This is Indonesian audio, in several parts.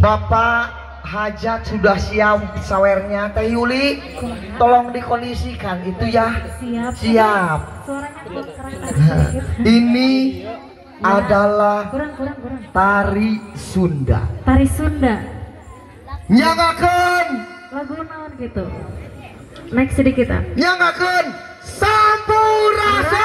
Bapak hajat sudah siap sawernya Teh Yuli, tolong dikondisikan itu ya. Siap. Ini adalah tari Sunda. Tari Sunda. Nyangakeun Lagu naon gitu. Next sedikit ah. Nyangakeun Sampurasun.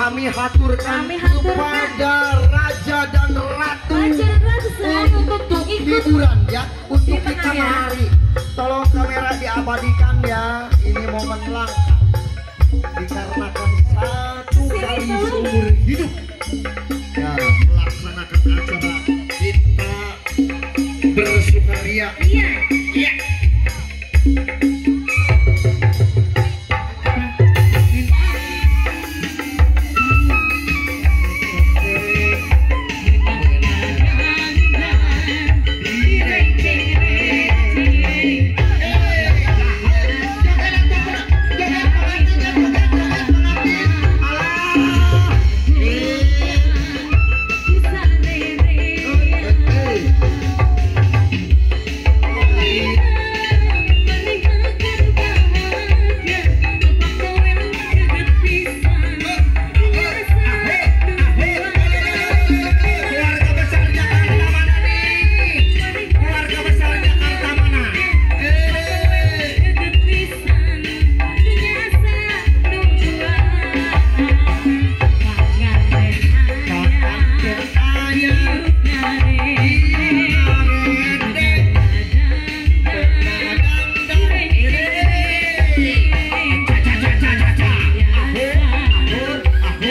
Kami haturkan kepada Raja dan Ratu untuk hiburan ya, untuk kita menari. Tolong kamera diabadikan ya, ini momen langka dikarenakan satu kali seumur hidup ya melaksanakan acara kita bersukaria. Iya.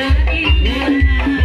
ikutan